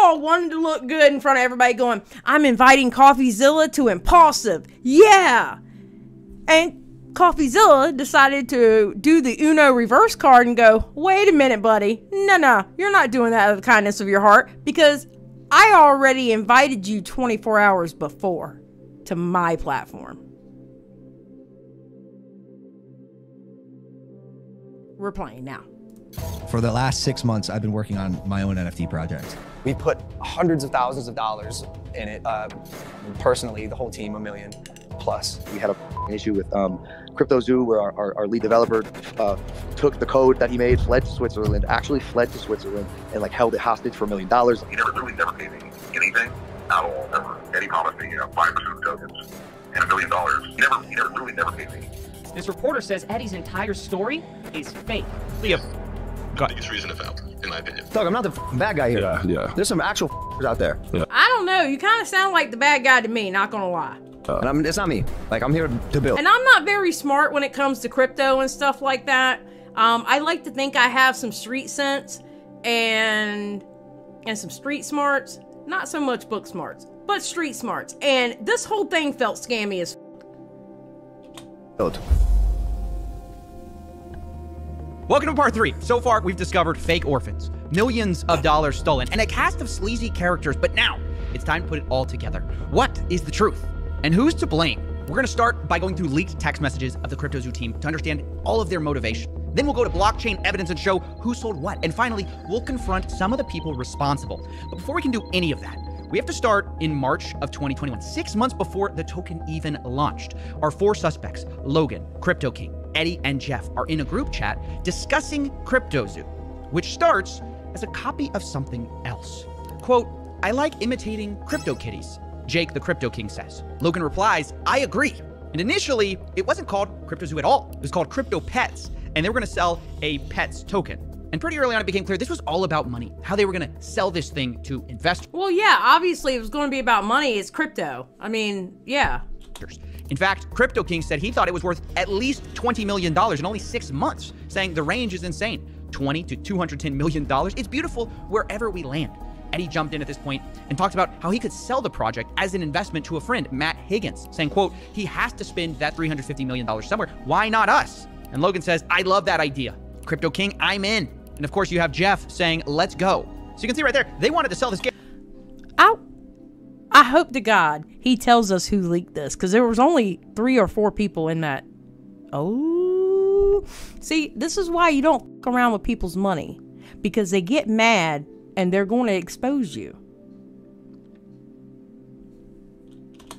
all wanted to look good in front of everybody going, I'm inviting Coffeezilla to Impulsive. Yeah. And Coffeezilla decided to do the Uno reverse card and go, wait a minute, buddy. No, you're not doing that out of the kindness of your heart because I already invited you 24 hours before to my platform. We're playing now. For the last 6 months, I've been working on my own NFT project. We put hundreds of thousands of dollars in it. Personally, the whole team, $1 million plus. We had an issue with cryptozoo where our lead developer took the code that he made, fled to Switzerland, actually fled to Switzerland and like held it hostage for $1 million. He literally never paid me anything at all, ever. Eddie promised me 5% of tokens and $1 million. He never paid me. This reporter says Eddie's entire story is fake. Yep. The biggest reason to fail, in my opinion. Doug, I'm not the bad guy here. Yeah. There's some actual out there. Yeah. I don't know. You kind of sound like the bad guy to me, not gonna lie. And it's not me. Like, I'm here to build. And I'm not very smart when it comes to crypto and stuff like that. I like to think I have some street sense and some street smarts. Not so much book smarts, but street smarts. And this whole thing felt scammy as build. Welcome to part 3. So far, we've discovered fake orphans, millions of dollars stolen, and a cast of sleazy characters, but now it's time to put it all together. What is the truth? And who's to blame? We're gonna start by going through leaked text messages of the CryptoZoo team to understand all of their motivation. Then we'll go to blockchain evidence and show who sold what. And finally, we'll confront some of the people responsible. But before we can do any of that, we have to start in March of 2021, 6 months before the token even launched. Our 4 suspects, Logan, Crypto King, Eddie, and Jeff, are in a group chat discussing CryptoZoo, which starts as a copy of something else. Quote, I like imitating CryptoKitties, Jake the Crypto King says. Logan replies, I agree. And initially, it wasn't called CryptoZoo at all. It was called Crypto Pets, and they were gonna sell a Pets token. And pretty early on, it became clear this was all about money, how they were gonna sell this thing to investors. well, yeah, obviously it was going to be about money. It's crypto. I mean, yeah. In fact, Crypto King said he thought it was worth at least $20 million in only 6 months, saying the range is insane. $20 to $210 million. It's beautiful wherever we land. Eddie jumped in at this point and talked about how he could sell the project as an investment to a friend, Matt Higgins, saying, quote, he has to spend that $350 million somewhere. Why not us? And Logan says, I love that idea. Crypto King, I'm in. And of course, you have Jeff saying, let's go. So you can see right there, they wanted to sell this game. I hope to God he tells us who leaked this, because there was only 3 or 4 people in that. Oh, see, this is why you don't fuck around with people's money, because they get mad and they're going to expose you.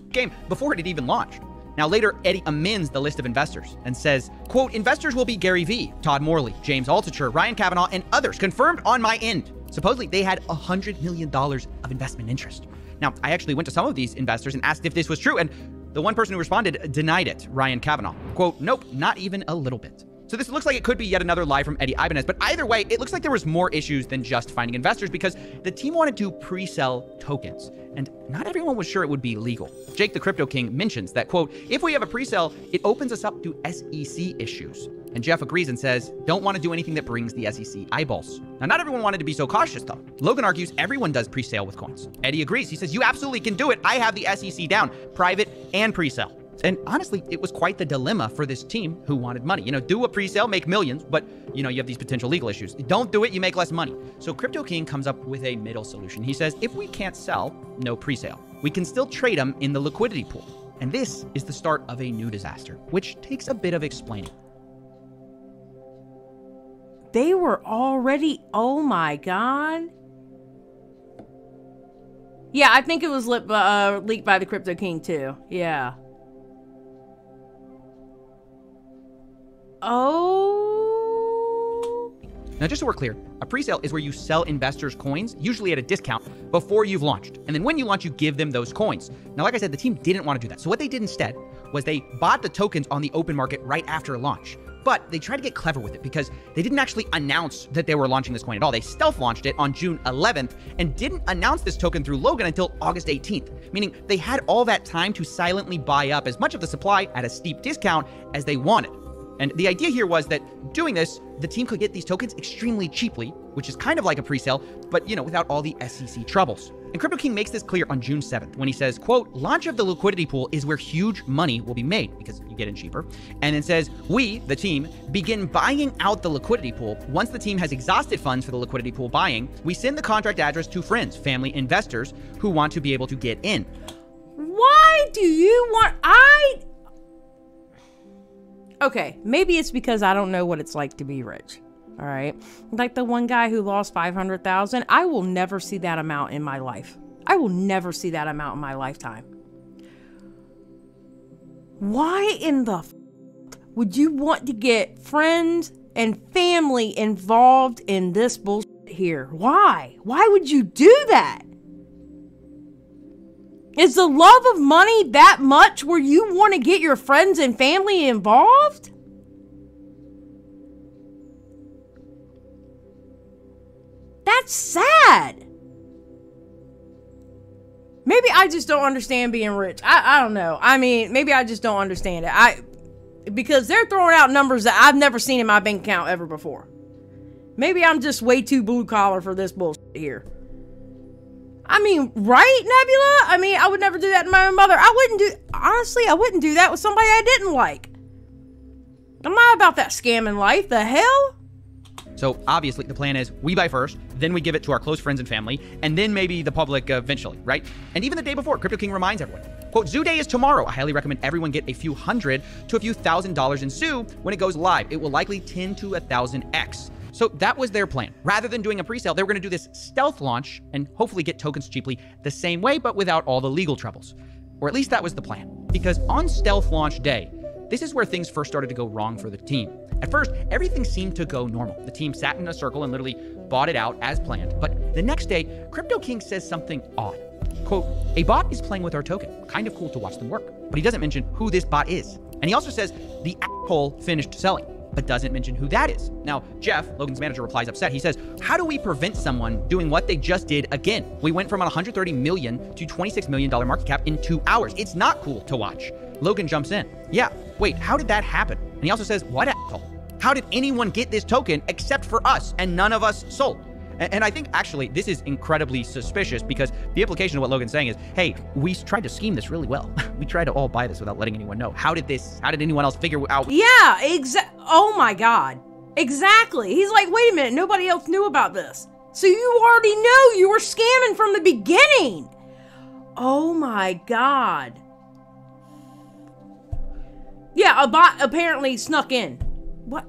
Game before it had even launched. Now later, Eddie amends the list of investors and says, quote, investors will be Gary Vee, Todd Morley, James Altucher, Ryan Kavanaugh, and others confirmed on my end. Supposedly, they had $100 million of investment interest. Now, I actually went to some of these investors and asked if this was true, and the one person who responded denied it, Ryan Kavanaugh. Quote, nope, not even a little bit. So this looks like it could be yet another lie from Eddie Ibanez, but either way, it looks like there was more issues than just finding investors because the team wanted to pre-sell tokens, and not everyone was sure it would be legal. Jake the Crypto King mentions that, quote, if we have a pre-sale, it opens us up to SEC issues. And Jeff agrees and says, don't want to do anything that brings the SEC eyeballs. Now, not everyone wanted to be so cautious, though. Logan argues everyone does pre-sale with coins. Eddie agrees. He says, you absolutely can do it. I have the SEC down, private and pre-sale. And honestly, it was quite the dilemma for this team who wanted money. You know, do a pre-sale, make millions, but you know, you have these potential legal issues. Don't do it, you make less money. So Crypto King comes up with a middle solution. He says, if we can't sell, no pre-sale. We can still trade them in the liquidity pool. And this is the start of a new disaster, which takes a bit of explaining. They were already, oh my God. Yeah, I think it was leaked by the Crypto King too. Yeah. Oh. Now, just so we're clear, a pre-sale is where you sell investors coins, usually at a discount, before you've launched. And then when you launch, you give them those coins. Now, like I said, the team didn't want to do that. So what they did instead was they bought the tokens on the open market right after launch. But they tried to get clever with it because they didn't actually announce that they were launching this coin at all. They stealth launched it on June 11th and didn't announce this token through Logan until August 18th, meaning they had all that time to silently buy up as much of the supply at a steep discount as they wanted. And the idea here was that doing this, the team could get these tokens extremely cheaply, which is kind of like a pre-sale, but without all the SEC troubles. And Crypto King makes this clear on June 7th when he says, quote, launch of the liquidity pool is where huge money will be made because you get in cheaper. And then says, we, the team, begin buying out the liquidity pool. Once the team has exhausted funds for the liquidity pool buying, we send the contract address to friends, family, investors who want to be able to get in. Why do you want... Okay, maybe it's because I don't know what it's like to be rich. All right. Like the one guy who lost 500,000. I will never see that amount in my life. I will never see that amount in my lifetime. Why in the would you want to get friends and family involved in this bullshit here? Why? Why would you do that? Is the love of money that much where you want to get your friends and family involved? That's sad. Maybe I just don't understand being rich. I don't know. I mean, maybe I just don't understand it. Because they're throwing out numbers that I've never seen in my bank account ever before. Maybe I'm just way too blue collar for this bullshit here. I mean, right, Nebula? I mean, I would never do that to my own mother. Honestly, I wouldn't do that with somebody I didn't like. I'm not about that scamming life. The hell? So obviously the plan is we buy first, then we give it to our close friends and family, and then maybe the public eventually, right? And even the day before, Crypto King reminds everyone, quote, Zoo Day is tomorrow. I highly recommend everyone get a few $100 to a few $1,000s in Zoo when it goes live. It will likely 10 to 1,000x. So that was their plan. Rather than doing a pre-sale, they were going to do this stealth launch and hopefully get tokens cheaply the same way, but without all the legal troubles. Or at least that was the plan. Because on stealth launch day, this is where things first started to go wrong for the team. At first, everything seemed to go normal. The team sat in a circle and literally bought it out as planned. But the next day, Crypto King says something odd. Quote, a bot is playing with our token. Kind of cool to watch them work. But he doesn't mention who this bot is. And he also says the asshole finished selling, but doesn't mention who that is. Now, Jeff, Logan's manager, replies upset. He says, how do we prevent someone doing what they just did again? We went from a $130 million to $26 million market cap in 2 hours. It's not cool to watch. Logan jumps in. Yeah, wait, how did that happen? And he also says, what asshole? How did anyone get this token except for us and none of us sold? And I think actually this is incredibly suspicious because the implication of what Logan's saying is, hey, we tried to scheme this really well. We tried to all buy this without letting anyone know. How did anyone else figure out? Yeah, oh my God. Exactly. He's like, wait a minute, nobody else knew about this. So you already knew you were scamming from the beginning. Oh my God. Yeah, a bot apparently snuck in. What?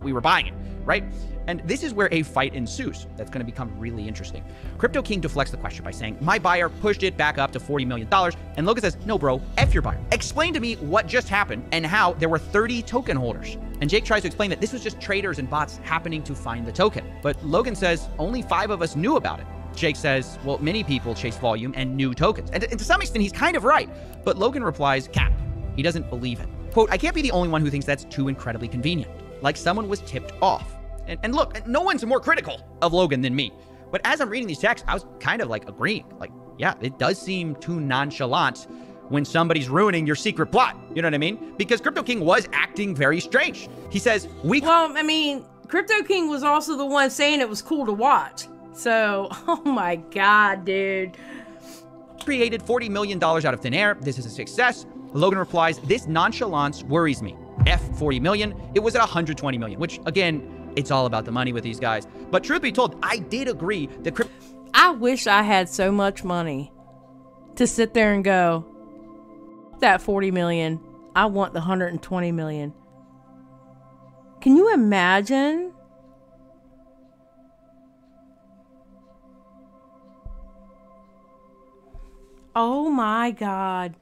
We were buying it, right? And this is where a fight ensues that's going to become really interesting. Crypto King deflects the question by saying, my buyer pushed it back up to $40 million. And Logan says, no, bro, F your buyer. Explain to me what just happened and how there were 30 token holders. And Jake tries to explain that this was just traders and bots happening to find the token. But Logan says, only 5 of us knew about it. Jake says, well, many people chase volume and new tokens. And to some extent, he's kind of right. But Logan replies, cap. He doesn't believe it. Quote, I can't be the only one who thinks that's too incredibly convenient. Like someone was tipped off. And look, no one's more critical of Logan than me. But as I'm reading these texts, I was kind of like agreeing. Like, yeah, it does seem too nonchalant when somebody's ruining your secret plot. You know what I mean? Because Crypto King was acting very strange. He says, well, I mean, Crypto King was also the one saying it was cool to watch. So, oh my God, dude. Created $40 million out of thin air. This is a success. Logan replies, this nonchalance worries me. F 40 million. It was at 120 million, which again, it's all about the money with these guys. But truth be told, I did agree that I wish I had so much money to sit there and go, that 40 million, I want the 120 million. Can you imagine? Oh my God.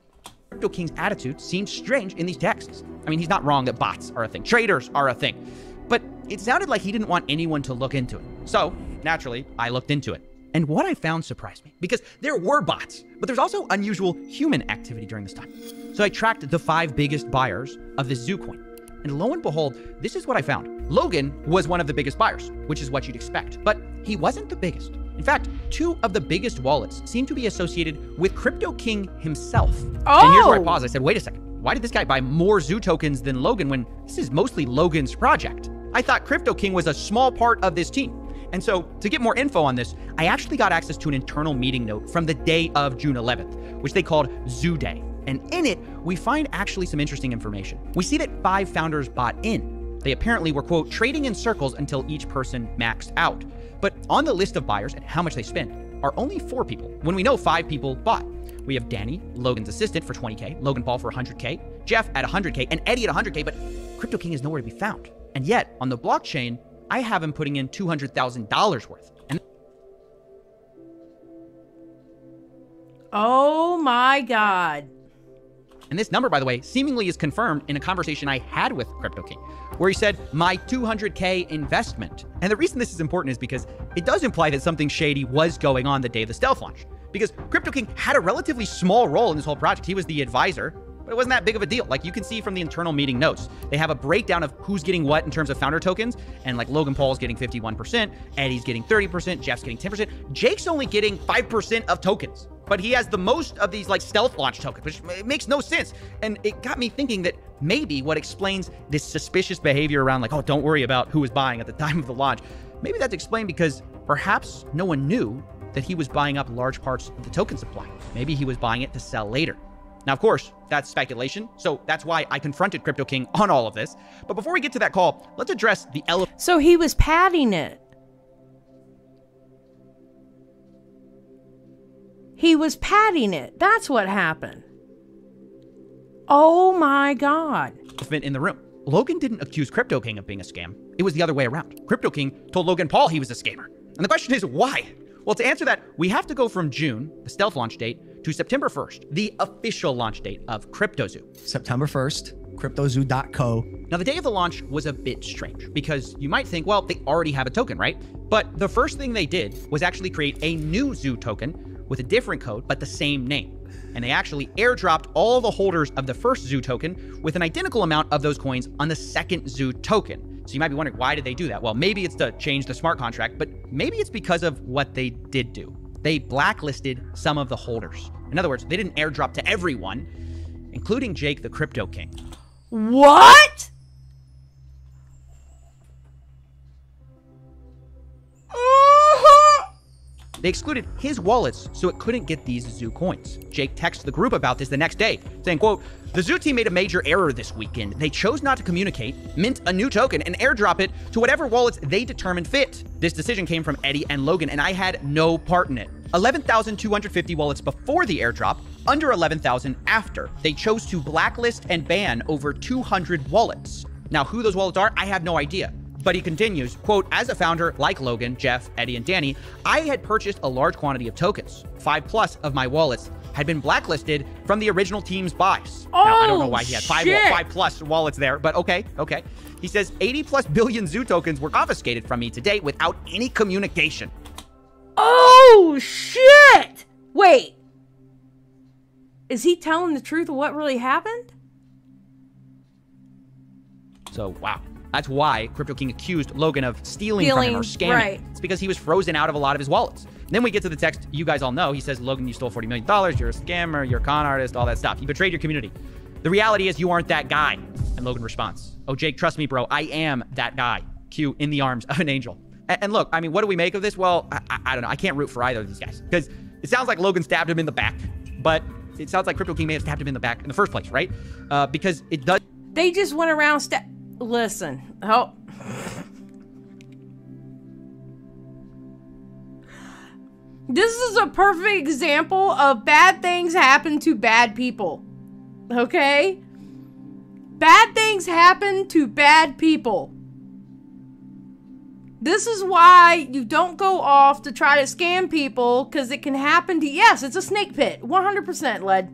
Crypto King's attitude seems strange in these texts. I mean, he's not wrong that bots are a thing. Traders are a thing. But it sounded like he didn't want anyone to look into it. So, naturally, I looked into it. And what I found surprised me, because there were bots, but there's also unusual human activity during this time. So I tracked the 5 biggest buyers of this Zoo coin. And lo and behold, this is what I found. Logan was one of the biggest buyers, which is what you'd expect. But he wasn't the biggest. In fact, 2 of the biggest wallets seem to be associated with Crypto King himself. Oh. And here's where I paused. I said, wait a second. why did this guy buy more zoo tokens than Logan when this is mostly Logan's project? I thought Crypto King was a small part of this team. And so to get more info on this, I actually got access to an internal meeting note from the day of June 11th, which they called Zoo Day. And in it, we find actually some interesting information. We see that 5 founders bought in. They apparently were, quote, trading in circles until each person maxed out. But on the list of buyers and how much they spent are only 4 people, when we know 5 people bought. We have Danny, Logan's assistant, for 20K, Logan Paul for 100K, Jeff at 100K, and Eddie at 100K, but Crypto King is nowhere to be found. And yet, on the blockchain, I have him putting in $200,000 worth. And oh my God. And this number, by the way, seemingly is confirmed in a conversation I had with Crypto King, where he said, my 200K investment. And the reason this is important is because it does imply that something shady was going on the day of the stealth launch. Because Crypto King had a relatively small role in this whole project. He was the advisor, but it wasn't that big of a deal. Like you can see from the internal meeting notes, they have a breakdown of who's getting what in terms of founder tokens. And like Logan Paul's getting 51%, Eddie's getting 30%, Jeff's getting 10%. Jake's only getting 5% of tokens, but he has the most of these like stealth launch tokens, which makes no sense. And it got me thinking that maybe what explains this suspicious behavior around like, oh, don't worry about who was buying at the time of the launch. Maybe that's explained because perhaps no one knew that he was buying up large parts of the token supply. Maybe he was buying it to sell later. Now, of course, that's speculation, so that's why I confronted Crypto King on all of this. But before we get to that call, let's address the elephant. So he was padding it. He was padding it. That's what happened. Oh my God. In the room. Logan didn't accuse Crypto King of being a scam. It was the other way around. Crypto King told Logan Paul he was a scammer. And the question is, why? Well, to answer that, we have to go from June, the stealth launch date, to September 1st, the official launch date of CryptoZoo. September 1st, cryptozoo.co. Now, the day of the launch was a bit strange because you might think, well, they already have a token, right? But the first thing they did was actually create a new Zoo token with a different code, but the same name. And they actually airdropped all the holders of the first Zoo token with an identical amount of those coins on the second Zoo token. So you might be wondering, why did they do that? Well, maybe it's to change the smart contract, but maybe it's because of what they did do. They blacklisted some of the holders. In other words, they didn't airdrop to everyone, including Jake the Crypto King. What? They excluded his wallets so it couldn't get these Zoo coins. Jake texted the group about this the next day, saying, quote, the Zoo team made a major error this weekend. They chose not to communicate, mint a new token, and airdrop it to whatever wallets they determined fit. This decision came from Eddie and Logan, and I had no part in it. 11,250 wallets before the airdrop, under 11,000 after. They chose to blacklist and ban over 200 wallets. Now, who those wallets are, I have no idea. But he continues, quote, as a founder like Logan, Jeff, Eddie, and Danny, I had purchased a large quantity of tokens. 5+ of my wallets had been blacklisted from the original team's buys. Oh, now, I don't know why he had 5+ wallets there, but okay. He says 80+ billion Zoo tokens were confiscated from me today without any communication. Oh, shit! Wait. Is he telling the truth of what really happened? So, wow. That's why Crypto King accused Logan of stealing from him or scamming. Right. It's because he was frozen out of a lot of his wallets. And then we get to the text you guys all know. He says, Logan, you stole $40 million. You're a scammer. You're a con artist, all that stuff. You betrayed your community. The reality is you aren't that guy. And Logan responds, oh, Jake, trust me, bro. I am that guy. Q, in the arms of an angel. And look, I mean, what do we make of this? Well, I don't know. I can't root for either of these guys because it sounds like Logan stabbed him in the back, but it sounds like Crypto King may have stabbed him in the back in the first place, right? Because it does. They just went around listen. Oh. This is a perfect example of bad things happen to bad people. Okay? Bad things happen to bad people. This is why you don't go off to try to scam people, because it can happen to, yes, it's a snake pit. 100%, Led.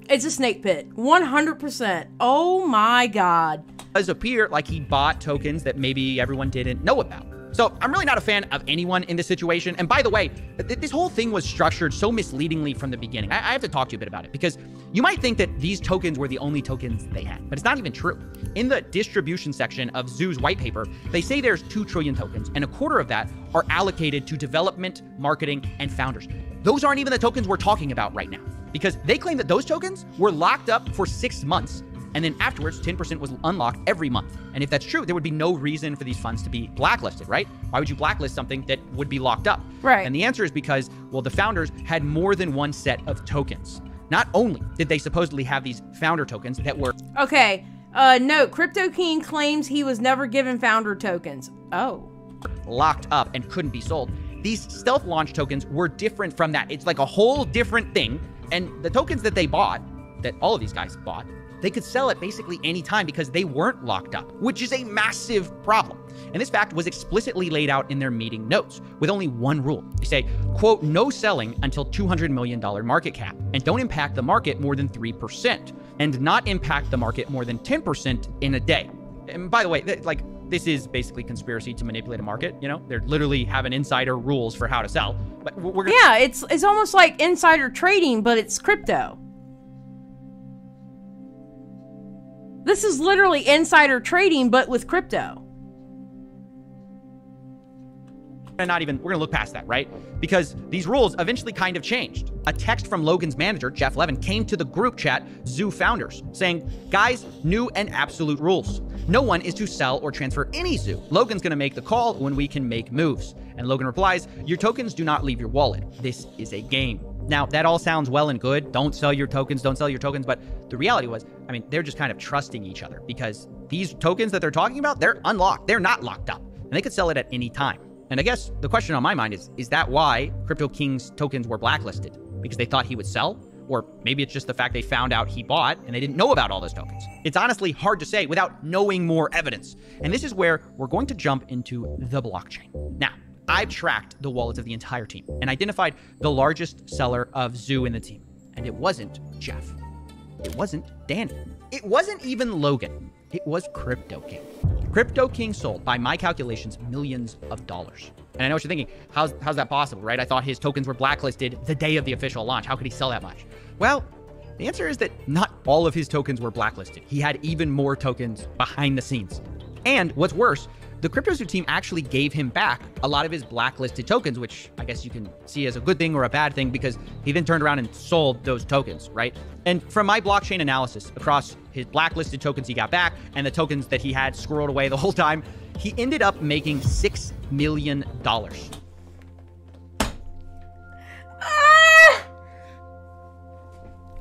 It's a snake pit. 100%. Oh my God. It does appear like he bought tokens that maybe everyone didn't know about. So I'm really not a fan of anyone in this situation. And by the way, this whole thing was structured so misleadingly from the beginning. I have to talk to you a bit about it because you might think that these tokens were the only tokens they had, but it's not even true. In the distribution section of Zoo's white paper, they say there's 2 trillion tokens and a quarter of that are allocated to development, marketing, and founders. Those aren't even the tokens we're talking about right now. because they claim that those tokens were locked up for 6 months. And then afterwards, 10% was unlocked every month. And if that's true, there would be no reason for these funds to be blacklisted, right? Why would you blacklist something that would be locked up? Right. And the answer is because, well, the founders had more than one set of tokens. Not only did they supposedly have these founder tokens that were... Okay, note, Crypto King claims he was never given founder tokens. Oh. Locked up and couldn't be sold. These stealth launch tokens were different from that. It's like a whole different thing. And the tokens that they bought, that all of these guys bought, they could sell it basically any time because they weren't locked up, which is a massive problem. And this fact was explicitly laid out in their meeting notes with only one rule. They say, quote, no selling until $200 million market cap, and don't impact the market more than 3%, and not impact the market more than 10% in a day. And by the way, this is basically conspiracy to manipulate a market. You know, they're literally having insider rules for how to sell. But we're gonna... Yeah, it's almost like insider trading, but it's crypto. This is literally insider trading, but with crypto. We're gonna look past that, right? Because these rules eventually kind of changed. A text from Logan's manager, Jeff Levin, came to the group chat, Zoo Founders, saying, guys, new and absolute rules. No one is to sell or transfer any zoo. Logan's gonna make the call when we can make moves. And Logan replies, your tokens do not leave your wallet. This is a game. Now, that all sounds well and good. Don't sell your tokens, don't sell your tokens. But the reality was, I mean, they're just kind of trusting each other because these tokens that they're talking about, they're unlocked. They're not locked up and they could sell it at any time. And I guess the question on my mind is that why Crypto King's tokens were blacklisted? Because they thought he would sell? Or maybe it's just the fact they found out he bought and they didn't know about all those tokens. It's honestly hard to say without knowing more evidence. And this is where we're going to jump into the blockchain. Now, I've tracked the wallets of the entire team and identified the largest seller of Zoo in the team. And it wasn't Jeff. It wasn't Danny. It wasn't even Logan. It was Crypto King. Crypto King sold, by my calculations, millions of dollars. And I know what you're thinking, how's that possible, right? I thought his tokens were blacklisted the day of the official launch. How could he sell that much? Well, the answer is that not all of his tokens were blacklisted. He had even more tokens behind the scenes. And what's worse, the cryptozoo team actually gave him back a lot of his blacklisted tokens, which I guess you can see as a good thing or a bad thing because he then turned around and sold those tokens, right? And from my blockchain analysis across his blacklisted tokens he got back and the tokens that he had squirreled away the whole time, he ended up making $6 million.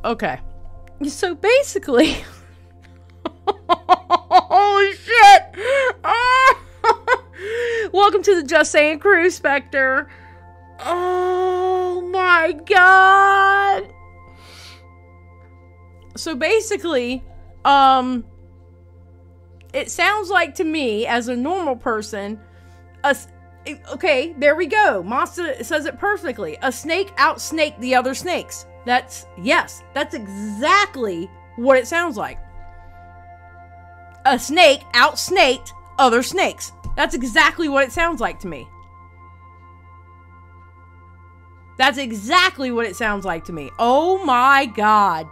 Okay. So basically... Holy shit! Welcome to the Just Saying crew, Spectre. Oh my god! So basically, it sounds like to me, as a normal person, okay, there we go. Masta says it perfectly. A snake outsnaked the other snakes. That's exactly what it sounds like. A snake outsnaked other snakes. That's exactly what it sounds like to me. That's exactly what it sounds like to me. Oh my god.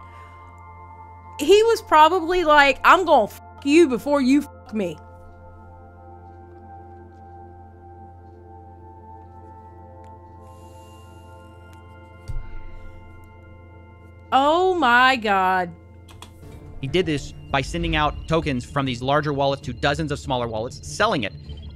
He was probably like, I'm gonna f you before you f me. Oh my god. He did this by sending out tokens from these larger wallets to dozens of smaller wallets, selling it,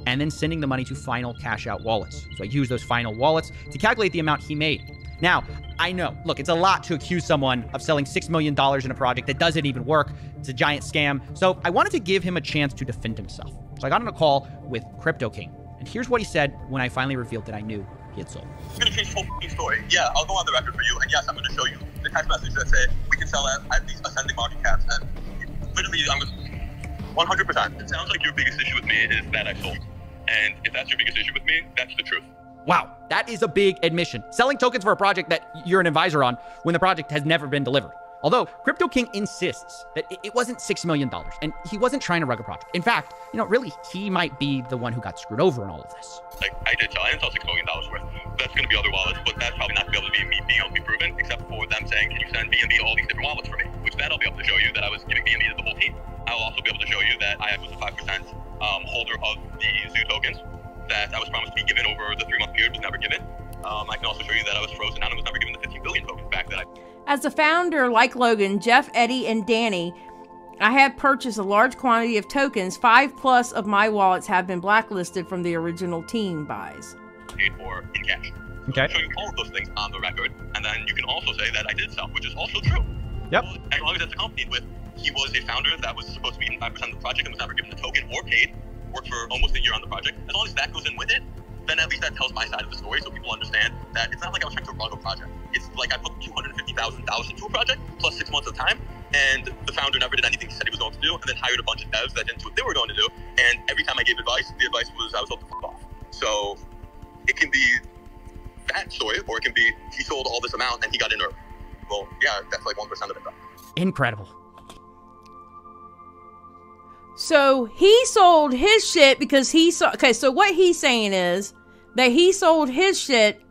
and then sending the money to final cash out wallets. So I used those final wallets to calculate the amount he made. Now, I know, look, it's a lot to accuse someone of selling $6 million in a project that doesn't even work. It's a giant scam. So I wanted to give him a chance to defend himself. So I got on a call with Crypto King. And here's what he said when I finally revealed that I knew he had sold. I'm going to change the whole story. Yeah, I'll go on the record for you. And yes, I'm going to show you the text message that say we can sell at these ascending market caps. And literally, I'm going to 100%. It sounds like your biggest issue with me is that I sold. And if that's your biggest issue with me, that's the truth. Wow, that is a big admission. Selling tokens for a project that you're an advisor on when the project has never been delivered. Although Crypto King insists that it wasn't $6 million and he wasn't trying to rug a project. In fact, you know, really, he might be the one who got screwed over in all of this. Like, I didn't sell $6 million worth. That's going to be other wallets, but that's probably not going to be able to be me being able to be proven, except for them saying, can you send BNB all these different wallets for me? Which that I'll be able to show you that I was giving BNB to the whole team. I'll also be able to show you that I was a 5% holder of the Zoo tokens that I was promised to be given over the 3-month period, was never given. I can also show you that I was frozen and was never given the 15 billion tokens back that I... As a founder like Logan, Jeff, Eddie, and Danny, I have purchased a large quantity of tokens. 5+ of my wallets have been blacklisted from the original team buys. Paid for in cash. Okay. So you all of those things on the record, and then you can also say that I did sell, which is also true. Yep. Well, as long as it's accompanied with he was a founder that was supposed to be in 5% of the project and was never given a token or paid, worked for almost a year on the project. As long as that goes in with it, then at least that tells my side of the story, so people understand that it's not like I was trying to run a project. It's like I put $250,000 into a project plus 6 months of time, and the founder never did anything he said he was going to do, and then hired a bunch of devs that didn't do what they were going to do. And every time I gave advice, the advice was I was told to fuck off. So it can be that story, or it can be he sold all this amount and he got in early. Well, yeah, that's like 1% of it. Incredible. So he sold his shit because he saw. Okay, so what he's saying is that he sold his shit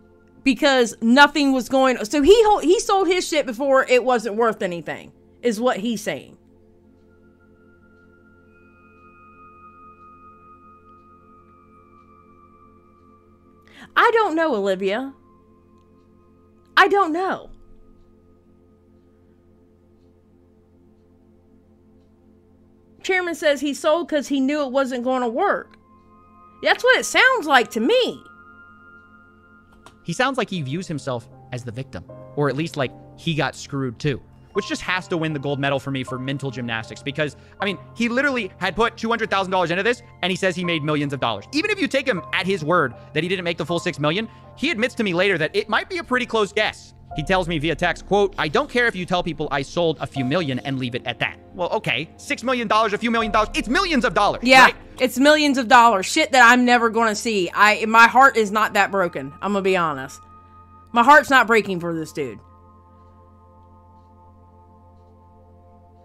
because nothing was going. So he sold his shit before it wasn't worth anything, is what he's saying. I don't know, Olivia. I don't know. Chairman says he sold because he knew it wasn't going to work. That's what it sounds like to me. He sounds like he views himself as the victim, or at least like he got screwed too, which just has to win the gold medal for me for mental gymnastics, because, I mean, he literally had put $200,000 into this, and he says he made millions of dollars. Even if you take him at his word that he didn't make the full $6 million, he admits to me later that it might be a pretty close guess. He tells me via text, quote, "I don't care if you tell people I sold a few million and leave it at that." Well, okay, $6 million, a few $1 million, it's millions of dollars. Yeah, right? It's millions of dollars. Shit that I'm never going to see. My heart is not that broken. I'm going to be honest. My heart's not breaking for this dude.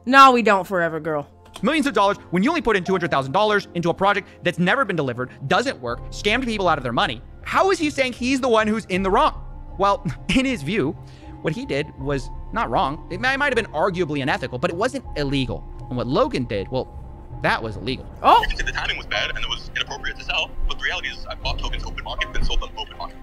No, we don't forever, girl. Millions of dollars when you only put in $200,000 into a project that's never been delivered, doesn't work, scammed people out of their money. How is he saying he's the one who's in the wrong? Well, in his view, what he did was not wrong. It might have been arguably unethical, but it wasn't illegal. And what Logan did, well, that was illegal. Oh! You can say the timing was bad and it was inappropriate to sell, but the reality is I bought tokens open market and sold them open market.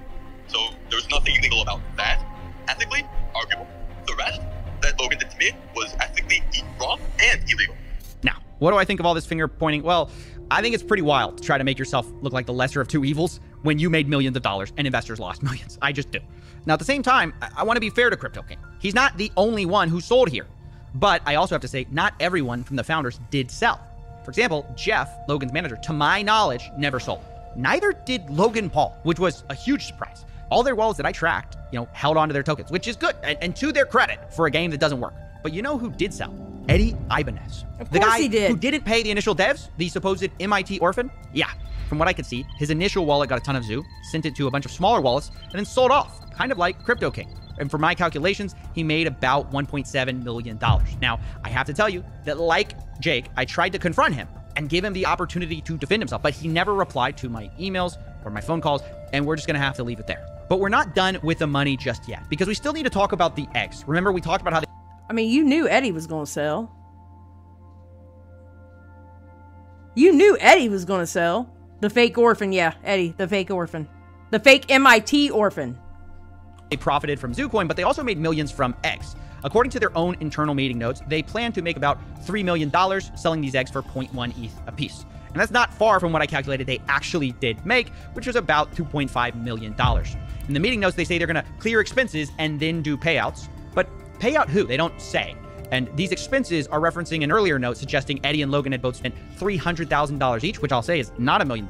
So there's nothing illegal about that. Ethically, arguable. The rest that Logan did to me was ethically wrong and illegal. Now, what do I think of all this finger pointing? Well, I think it's pretty wild to try to make yourself look like the lesser of two evils when you made millions of dollars and investors lost millions. I just do. Now, at the same time, I want to be fair to Crypto King. He's not the only one who sold here. But I also have to say, not everyone from the founders did sell. For example, Jeff, Logan's manager, to my knowledge, never sold. Neither did Logan Paul, which was a huge surprise. All their wallets that I tracked, held onto their tokens, which is good, and to their credit for a game that doesn't work. But you know who did sell? Eddie Ibanez. Of the course guy he did. who didn't pay the initial devs, the supposed MIT orphan. Yeah, from what I could see, his initial wallet got a ton of zoo, sent it to a bunch of smaller wallets, and then sold off, kind of like Crypto King. And for my calculations, he made about $1.7 million. Now, I have to tell you that like Jake, I tried to confront him and give him the opportunity to defend himself, but he never replied to my emails or my phone calls, and we're just gonna have to leave it there. But we're not done with the money just yet, because we still need to talk about the eggs. Remember, we talked about how I mean, you knew Eddie was going to sell. You knew Eddie was going to sell. The fake orphan, yeah, Eddie, the fake orphan. The fake MIT orphan. they profited from ZooCoin, but they also made millions from eggs. According to their own internal meeting notes, they plan to make about $3 million selling these eggs for 0.1 ETH a piece. And that's not far from what I calculated they actually did make, which was about $2.5 million. In the meeting notes, they say they're going to clear expenses and then do payouts. But payout who? They don't say. And these expenses are referencing an earlier note suggesting Eddie and Logan had both spent $300,000 each, which I'll say is not $1 million,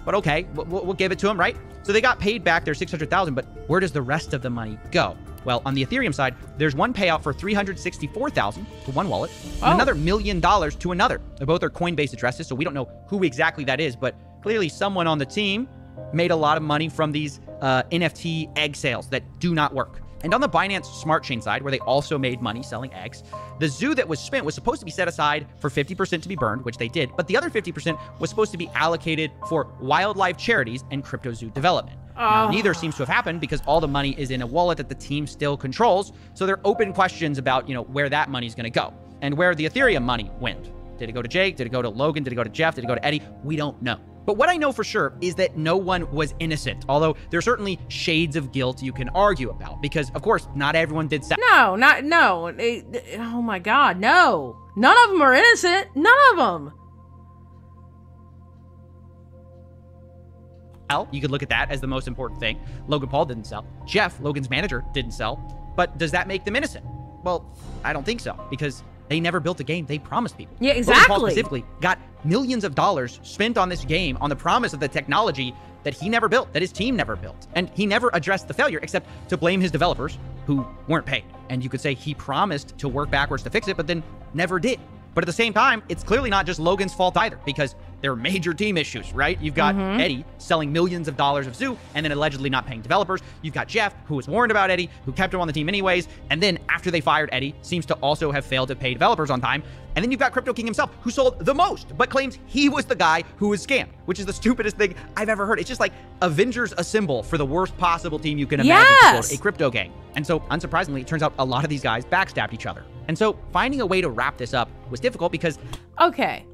but okay, we'll give it to them, right? So they got paid back their $600,000, but where does the rest of the money go? Well, on the Ethereum side, there's one payout for $364,000 to one wallet, and another $1 million to another. Both are Coinbase addresses, so we don't know who exactly that is, but clearly someone on the team made a lot of money from these NFT egg sales that do not work. And on the Binance Smart Chain side, where they also made money selling eggs, the zoo that was spent was supposed to be set aside for 50% to be burned, which they did, but the other 50% was supposed to be allocated for wildlife charities and cryptozoo development. Now, neither seems to have happened because all the money is in a wallet that the team still controls, so there are open questions about, where that money's gonna go and where the Ethereum money went. Did it go to Jake? Did it go to Logan? Did it go to Jeff? Did it go to Eddie? We don't know. But what I know for sure is that no one was innocent, although there are certainly shades of guilt you can argue about, because of course, not everyone did No. Oh my God, no. None of them are innocent. None of them. You could look at that as the most important thing. Logan Paul didn't sell. Jeff, Logan's manager, didn't sell. But does that make them innocent? Well, I don't think so, because they never built a game they promised people. Yeah, exactly. Logan Paul specifically got millions of dollars spent on this game on the promise of the technology that he never built, that his team never built. And he never addressed the failure except to blame his developers who weren't paid. And you could say he promised to work backwards to fix it, but then never did. But at the same time, it's clearly not just Logan's fault either, because there are major team issues, right? You've got Eddie selling millions of dollars of Zoo and then allegedly not paying developers. You've got Jeff, who was warned about Eddie, who kept him on the team anyways, and then after they fired Eddie, seems to also have failed to pay developers on time. And then you've got Crypto King himself, who sold the most, but claims he was the guy who was scammed, which is the stupidest thing I've ever heard. It's just like Avengers Assemble for the worst possible team you can imagine to build a crypto gang. And so, unsurprisingly, it turns out a lot of these guys backstabbed each other. And so, finding a way to wrap this up was difficult because... Okay.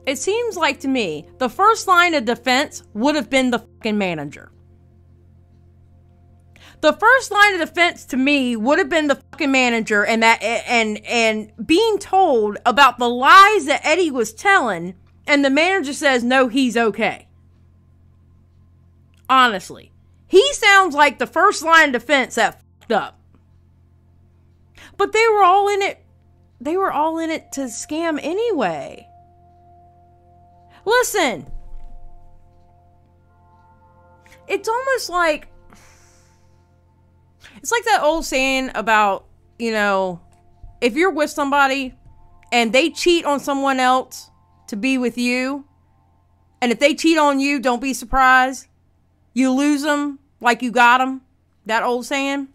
It seems like to me, the first line of defense would have been the fucking manager. The first line of defense to me would have been the fucking manager and being told about the lies that Eddie was telling, and the manager says, no, he's okay. Honestly. He sounds like the first line of defense that fucked up. But they were all in it. They were all in it to scam anyway. Listen. It's almost like... It's like that old saying about, you know, if you're with somebody and they cheat on someone else to be with you, and if they cheat on you, don't be surprised. You lose them like you got them. That old saying.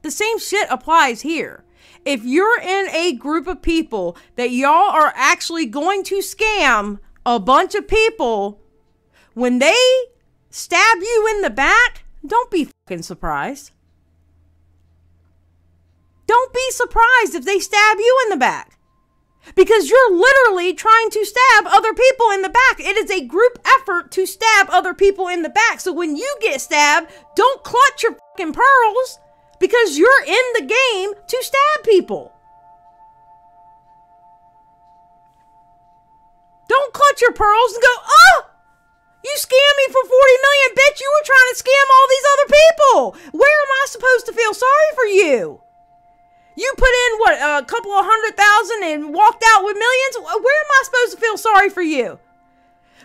The same shit applies here. If you're in a group of people that y'all are actually going to scam a bunch of people, when they stab you in the back, don't be fucking surprised. Don't be surprised if they stab you in the back. Because you're literally trying to stab other people in the back. It is a group effort to stab other people in the back. So when you get stabbed, don't clutch your fucking pearls, because you're in the game to stab people. Don't clutch your pearls and go, oh, you scammed me for 40 million, bitch. You were trying to scam all these other people. Where am I supposed to feel sorry for you? You put in, what, a couple of 100,000 and walked out with millions? Where am I supposed to feel sorry for you?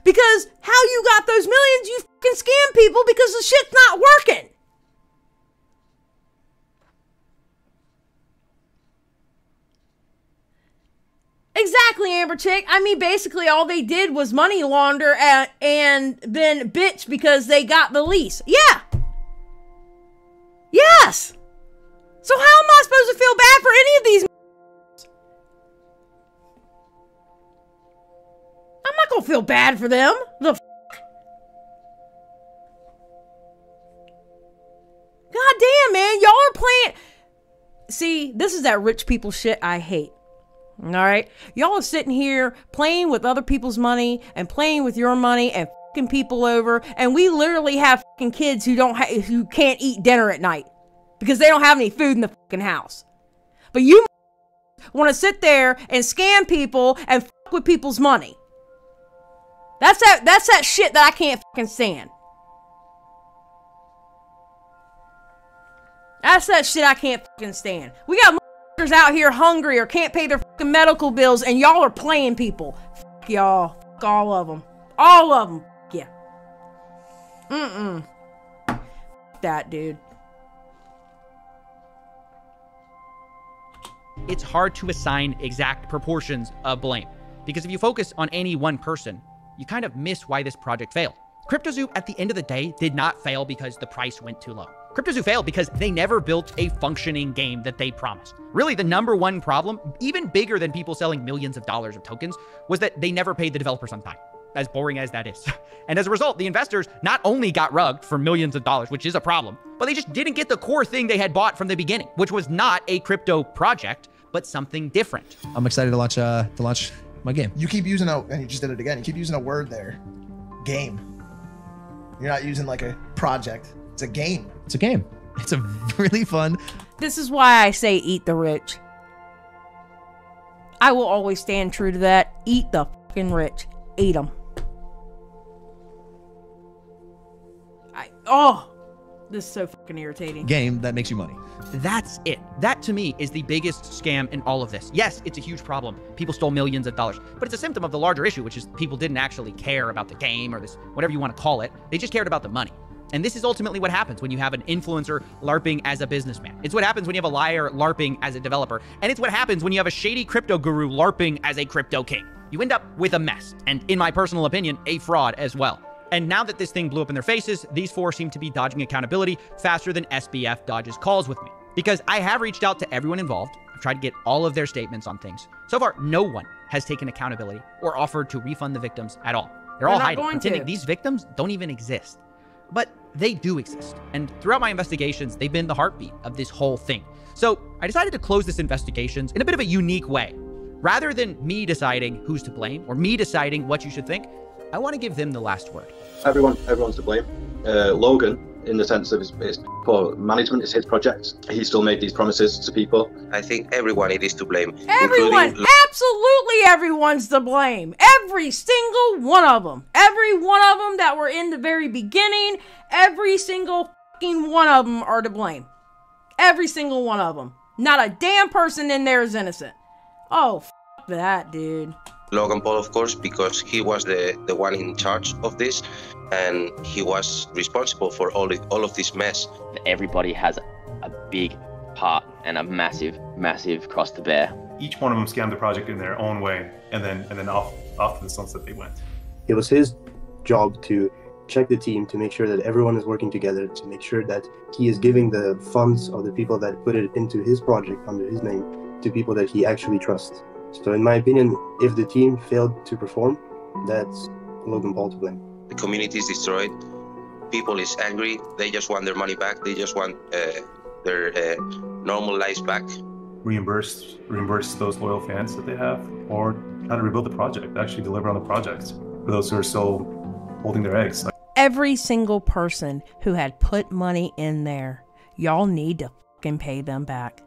Because how you got those millions, you fucking scam people because the shit's not working. Exactly, Amber Chick. I mean, basically all they did was money launder and then bitch because they got the lease. Yeah. Yes. So how am I supposed to feel bad for any of these? I'm not gonna feel bad for them. The f***. God damn, man. Y'all are playing. See, this is that rich people shit I hate. All right? Y'all are sitting here playing with other people's money and playing with your money and fucking people over. And we literally have fucking kids who can't eat dinner at night because they don't have any food in the fucking house. But you want to sit there and scam people and fuck with people's money. That's that shit that I can't fucking stand. That's that shit I can't fucking stand. We got motherfuckers out here hungry or can't pay their fucking medical bills and y'all are playing people. Fuck y'all. Fuck all of them. All of them. Yeah. That dude. It's hard to assign exact proportions of blame, because if you focus on any one person, you kind of miss why this project failed. CryptoZoo, at the end of the day, did not fail because the price went too low. CryptoZoo failed because they never built a functioning game that they promised. Really, the number one problem, even bigger than people selling millions of dollars of tokens, was that they never paid the developers on time. As boring as that is. And as a result, the investors not only got rugged for millions of dollars, which is a problem, but they just didn't get the core thing they had bought from the beginning, which was not a crypto project, but something different. I'm excited to launch my game. You keep using and you just did it again. You keep using a word there. game. You're not using like a project. It's a game. It's a game. It's a really fun. This is why I say eat the rich. I will always stand true to that. Eat the fucking rich. Eat them. This is so fucking irritating. Game that makes you money. That's it. That to me is the biggest scam in all of this. Yes, it's a huge problem. People stole millions of dollars, but it's a symptom of the larger issue, which is people didn't actually care about the game or this, whatever you want to call it. They just cared about the money. And this is ultimately what happens when you have an influencer LARPing as a businessman. It's what happens when you have a liar LARPing as a developer. And it's what happens when you have a shady crypto guru LARPing as a crypto king. You end up with a mess. And in my personal opinion, a fraud as well. And now that this thing blew up in their faces, these four seem to be dodging accountability faster than SBF dodges calls with me. Because I have reached out to everyone involved. I've tried to get all of their statements on things. So far, no one has taken accountability or offered to refund the victims at all. They're all hiding, pretending these victims don't even exist. But they do exist. And throughout my investigations, they've been the heartbeat of this whole thing. So I decided to close this investigations in a bit of a unique way. Rather than me deciding who's to blame or me deciding what you should think, I want to give them the last word. Everyone's to blame. Logan, in the sense of his poor management, is his project. He still made these promises to people. I think everyone it is to blame. Everyone, absolutely everyone's to blame. Every single one of them. Every one of them that were in the very beginning, every single fucking one of them are to blame. Every single one of them. Not a damn person in there is innocent. Oh, f that, dude. Logan Paul, of course, because he was the one in charge of this, and he was responsible for all of this mess. Everybody has a big part and a massive cross to bear. Each one of them scammed the project in their own way, and then off to the sunset they went. It was his job to check the team, to make sure that everyone is working together, to make sure that he is giving the funds of the people that put it into his project under his name to people that he actually trusts. So in my opinion, if the team failed to perform, that's Logan Paul to blame. The community is destroyed. People is angry. They just want their money back. They just want their normal lives back. Reimburse those loyal fans that they have, or try to rebuild the project, actually deliver on the project for those who are still holding their eggs. Every single person who had put money in there, y'all need to fucking pay them back.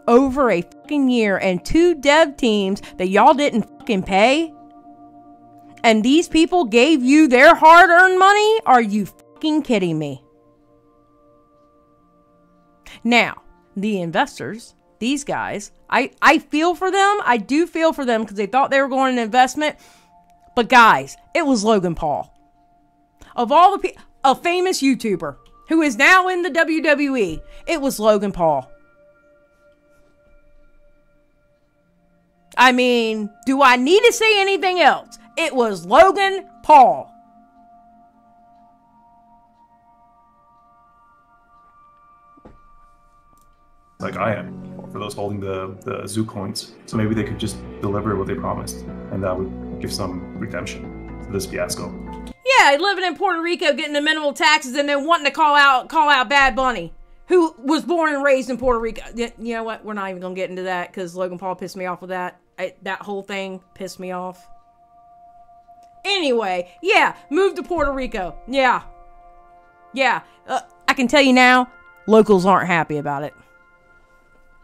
Over a fucking year and 2 dev teams that y'all didn't fucking pay? And these people gave you their hard-earned money? Are you fucking kidding me? Now, the investors, these guys, I feel for them. I do feel for them because they thought they were going an investment. But guys, it was Logan Paul. Of all the people, a famous YouTuber who is now in the WWE, it was Logan Paul. I mean, do I need to say anything else? It was Logan Paul. Like I am, for those holding the zoo coins. So maybe they could just deliver what they promised, and that would give some redemption to this fiasco. Yeah, living in Puerto Rico, getting the minimal taxes, and then wanting to call out Bad Bunny, who was born and raised in Puerto Rico. You know what? We're not even gonna get into that because Logan Paul pissed me off with that. That whole thing pissed me off. Anyway, yeah, moved to Puerto Rico. Yeah. I can tell you now, locals aren't happy about it.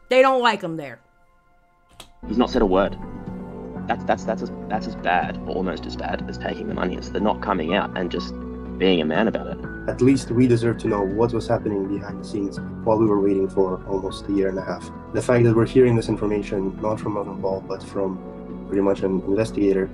They don't like him there. He's not said a word. That's as bad, or almost as bad, as taking the money. It's the not coming out and just being a man about it. At least we deserve to know what was happening behind the scenes while we were waiting for almost a year and a half. The fact that we're hearing this information, not from Logan Paul, but from pretty much an investigator,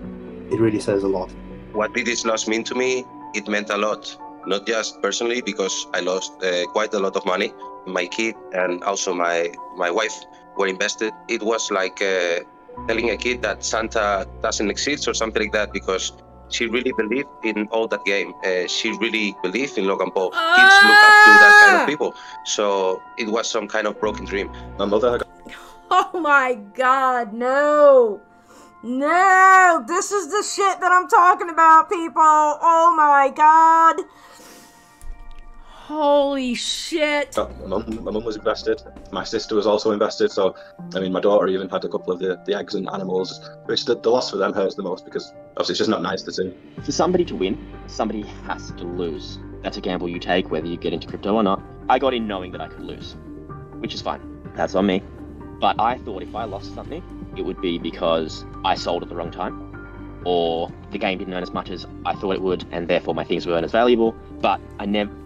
it really says a lot. What did this loss mean to me? It meant a lot. Not just personally, because I lost quite a lot of money. My kid and also my wife were invested. It was like telling a kid that Santa doesn't exist or something like that, because she really believed in all that game. She really believed in Logan Paul. Kids look up to that kind of people. So it was some kind of broken dream. My mother... Oh my God, no. No, this is the shit that I'm talking about, people. Oh my God. Holy shit. My mum was invested. My sister was also invested. So, I mean, my daughter even had a couple of the eggs and animals, which the loss for them hurts the most because obviously it's just not nice to see. For somebody to win, somebody has to lose. That's a gamble you take, whether you get into crypto or not. I got in knowing that I could lose, which is fine. That's on me. But I thought if I lost something, it would be because I sold at the wrong time, or the game didn't earn as much as I thought it would, and therefore my things weren't as valuable. But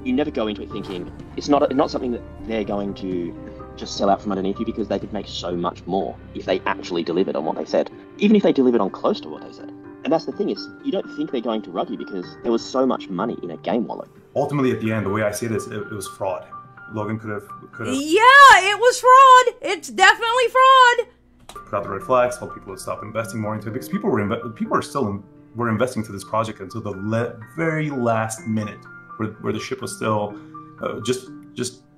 you never go into it thinking it's not something that they're going to just sell out from underneath you, because they could make so much more if they actually delivered on what they said, even if they delivered on close to what they said. And that's the thing, is you don't think they're going to rug you because there was so much money in a game wallet. Ultimately, at the end, the way I see it is it was fraud. Logan could have. Yeah, it was fraud. It's definitely fraud. Put out the red flags, told people to stop investing more into it, because people were investing to this project until the very last minute, where the ship was still just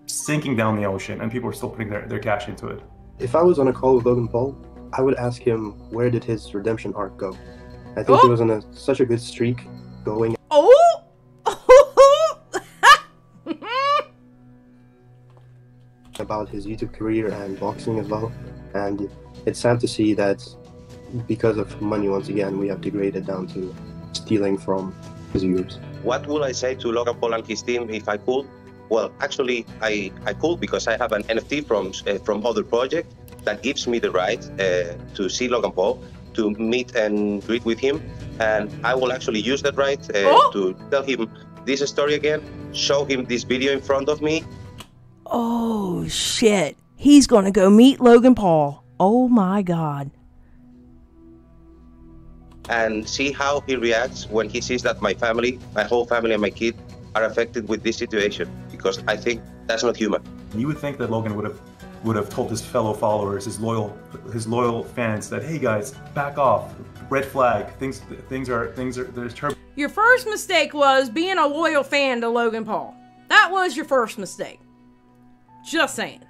sinking down the ocean, and people were still putting their cash into it. If I was on a call with Logan Paul, I would ask him, where did his redemption arc go? I think he was on such a good streak going. About his YouTube career and boxing as well, and it's sad to see that because of money, once again, we have degraded down to stealing from his viewers. What would I say to Logan Paul and his team if I could? Well, actually, I could, because I have an NFT from other project that gives me the right to see Logan Paul, to meet and greet with him, and I will actually use that right to tell him this story again, show him this video in front of me. Oh, shit. He's going to go meet Logan Paul. Oh, my God. And see how he reacts when he sees that my family, my whole family and my kid are affected with this situation, because I think that's not human. You would think that Logan would have told his fellow followers, his loyal fans, that, hey guys, back off, red flag, there's trouble. Your first mistake was being a loyal fan to Logan Paul. That was your first mistake. Just saying.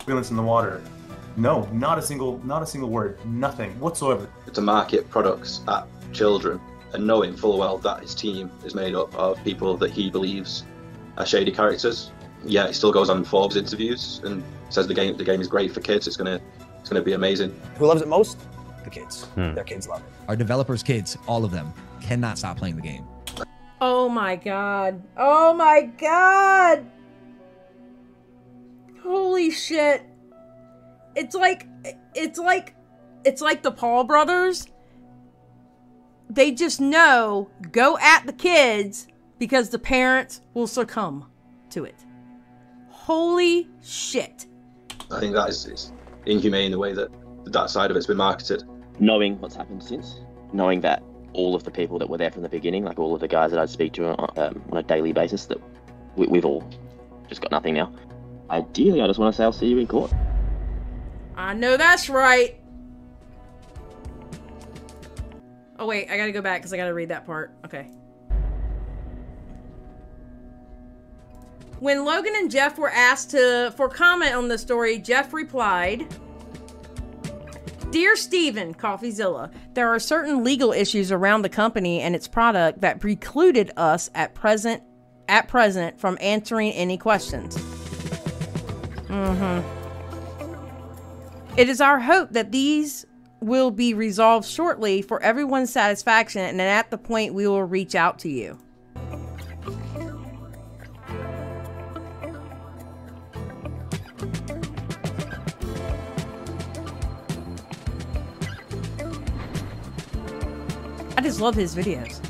Turbulence in the water. No, not a single word, nothing whatsoever. To market products at children, and knowing full well that his team is made up of people that he believes are shady characters. Yeah, he still goes on Forbes interviews and says the game is great for kids. It's gonna be amazing. Who loves it most? The kids. Their kids love it. Our developers' kids, all of them, cannot stop playing the game. Oh my God. Oh my God. Holy shit. It's like the Paul brothers. They just know, go at the kids because the parents will succumb to it. Holy shit. I think that is inhumane, the way that side of it's been marketed. Knowing what's happened since, knowing that all of the people that were there from the beginning, like all of the guys that I'd speak to on a daily basis, that we've all just got nothing now. Ideally, I just want to say I'll see you in court. I know that's right. Oh wait, I gotta go back because I gotta read that part. Okay. When Logan and Jeff were asked for comment on the story, Jeff replied, "Dear Steven, Coffeezilla, there are certain legal issues around the company and its product that precluded us at present from answering any questions. It is our hope that these will be resolved shortly for everyone's satisfaction, and at the point we will reach out to you." I just love his videos.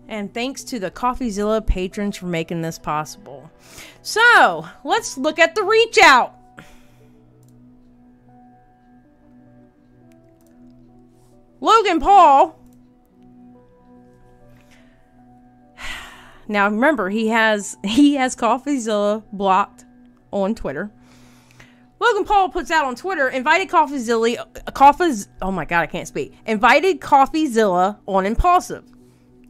And thanks to the Coffeezilla patrons for making this possible. So, let's look at the reach out. Logan Paul. Now remember, he has Coffeezilla blocked on Twitter. Logan Paul puts out on Twitter, invited Coffeezilla on Impulsive.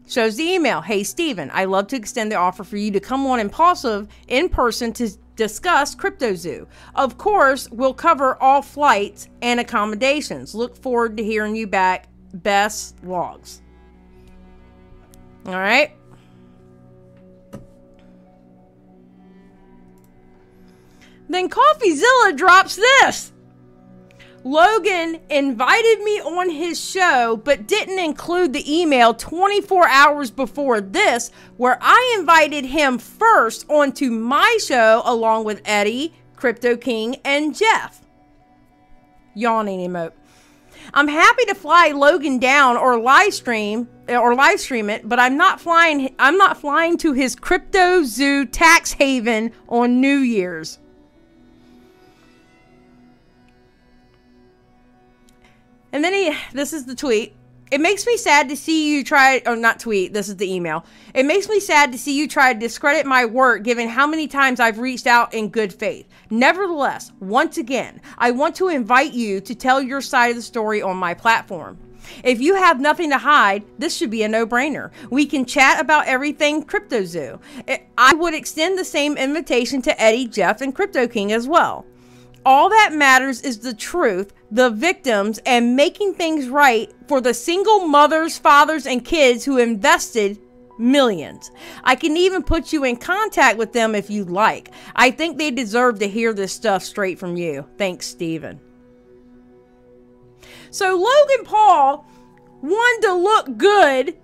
Shows the email. Hey, Steven, I'd love to extend the offer for you to come on Impulsive in person to discuss cryptozoo. Of course, we'll cover all flights and accommodations. Look forward to hearing you back. Best logs. All right. Then Coffeezilla drops this. Logan invited me on his show, but didn't include the email 24 hours before this, where I invited him first onto my show along with Eddie, Crypto King, and Jeff. Yawning emote. I'm happy to fly Logan down or live stream it, but I'm not flying to his cryptozoo tax haven on New Year's. And then this is the tweet. It makes me sad to see you try, or not tweet, this is the email. It makes me sad to see you try to discredit my work given how many times I've reached out in good faith. Nevertheless, once again, I want to invite you to tell your side of the story on my platform. If you have nothing to hide, this should be a no-brainer. We can chat about everything cryptozoo. I would extend the same invitation to Eddie, Jeff, and Crypto King as well. All that matters is the truth, the victims, and making things right for the single mothers, fathers, and kids who invested millions. I can even put you in contact with them if you'd like. I think they deserve to hear this stuff straight from you. Thanks, Steven. So Logan Paul wanted to look good.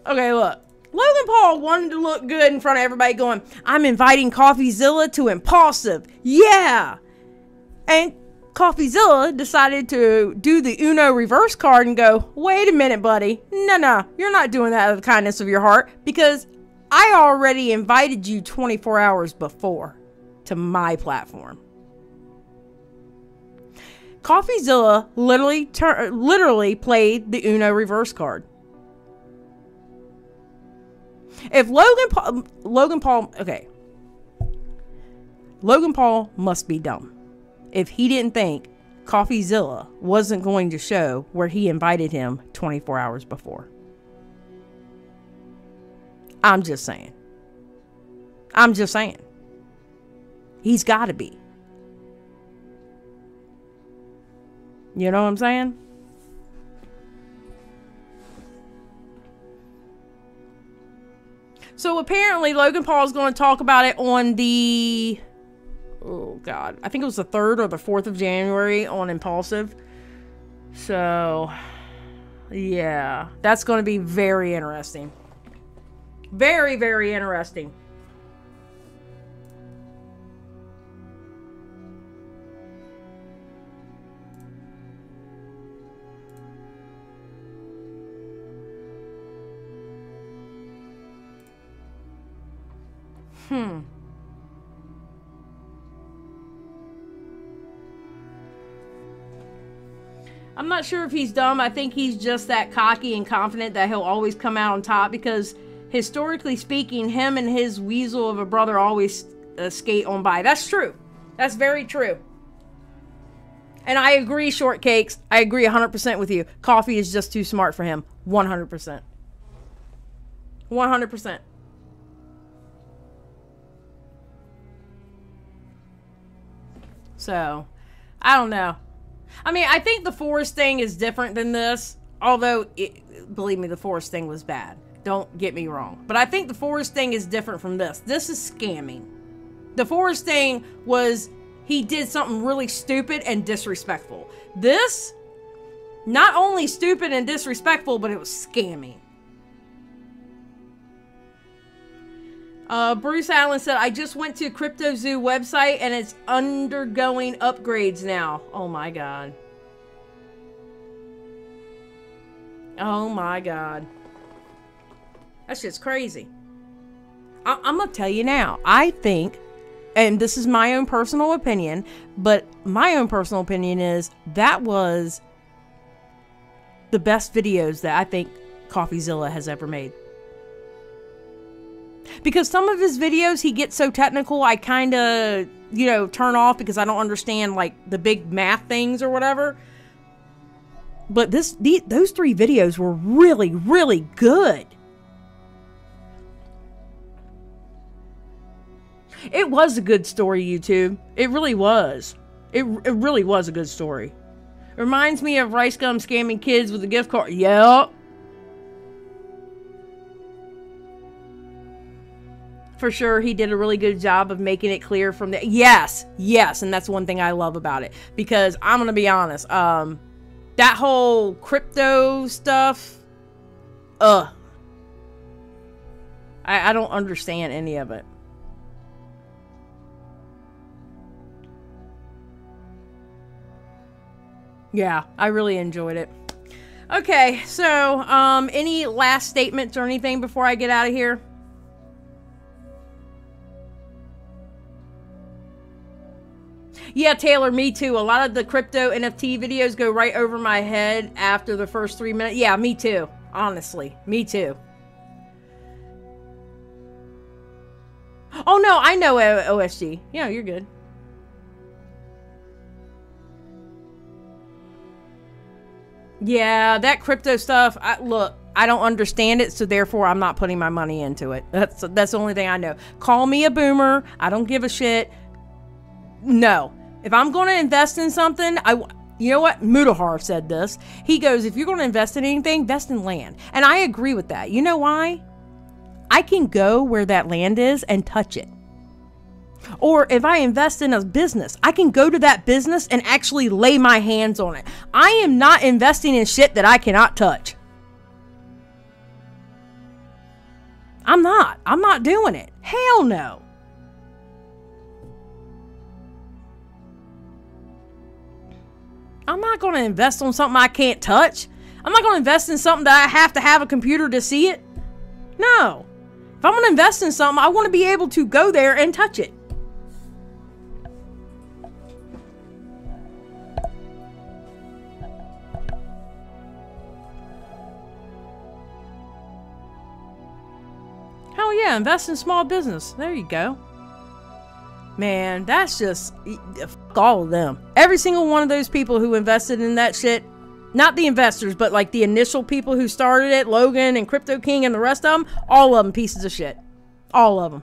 Okay, look. Logan Paul wanted to look good in front of everybody going, I'm inviting Coffeezilla to Impulsive. Yeah. And Coffeezilla decided to do the Uno reverse card and go, wait a minute, buddy. No, you're not doing that out of the kindness of your heart because I already invited you 24 hours before to my platform. Coffeezilla literally played the Uno reverse card. If Logan Paul must be dumb if he didn't think Coffeezilla wasn't going to show where he invited him 24 hours before. I'm just saying. He's got to be. You know what I'm saying? So apparently Logan Paul is going to talk about it on the, oh God, I think it was the 3rd or the 4th of January on Impulsive. So yeah, that's going to be very interesting. Very, very interesting. I'm not sure if he's dumb. I think he's just that cocky and confident that he'll always come out on top because historically speaking, him and his weasel of a brother always skate on by. That's true. That's very true. And I agree, Shortcakes. I agree 100% with you. Coffee is just too smart for him. 100%. 100%. So, I don't know. I mean, I think the Forest thing is different than this. Although, believe me, the Forest thing was bad. Don't get me wrong. But I think the Forest thing is different from this. This is scamming. The Forest thing was, he did something really stupid and disrespectful. This, not only stupid and disrespectful, but it was scamming. Bruce Allen said, I just went to cryptozoo website and it's undergoing upgrades now. Oh my God. Oh my God. That's just crazy. I'm gonna tell you now. I think, and this is my own personal opinion, but my own personal opinion is that was the best videos that I think Coffeezilla has ever made. Because some of his videos, he gets so technical, I kind of, turn off because I don't understand, like, the big math things or whatever. But those 3 videos were really, really good. It was a good story, YouTube. It really was. It really was a good story. Reminds me of Rice Gum scamming kids with a gift card. Yep. For sure, he did a really good job of making it clear from the... Yes, and that's one thing I love about it. Because, I'm going to be honest, that whole crypto stuff, I don't understand any of it. Yeah, I really enjoyed it. Okay, so, any last statements or anything before I get out of here? Yeah, Taylor, me too. A lot of the crypto NFT videos go right over my head after the first 3 minutes. Yeah, me too. Honestly, me too. Oh, no, I know OSG. Yeah, you're good. Yeah, that crypto stuff, look, I don't understand it, so therefore I'm not putting my money into it. That's the only thing I know. Call me a boomer. I don't give a shit. No. If I'm going to invest in something, you know what? Mudahar said this. He goes, if you're going to invest in anything, invest in land. And I agree with that. You know why? I can go where that land is and touch it. Or if I invest in a business, I can go to that business and actually lay my hands on it. I am not investing in shit that I cannot touch. I'm not doing it. Hell no. I'm not going to invest on something I can't touch. I'm not going to invest in something that I have to have a computer to see it. No. If I'm going to invest in something, I want to be able to go there and touch it. Hell yeah, invest in small business. There you go. Man, that's just... Fuck all of them. Every single one of those people who invested in that shit, not the investors, but like the initial people who started it, Logan and Crypto King and the rest of them, all of them pieces of shit. All of them.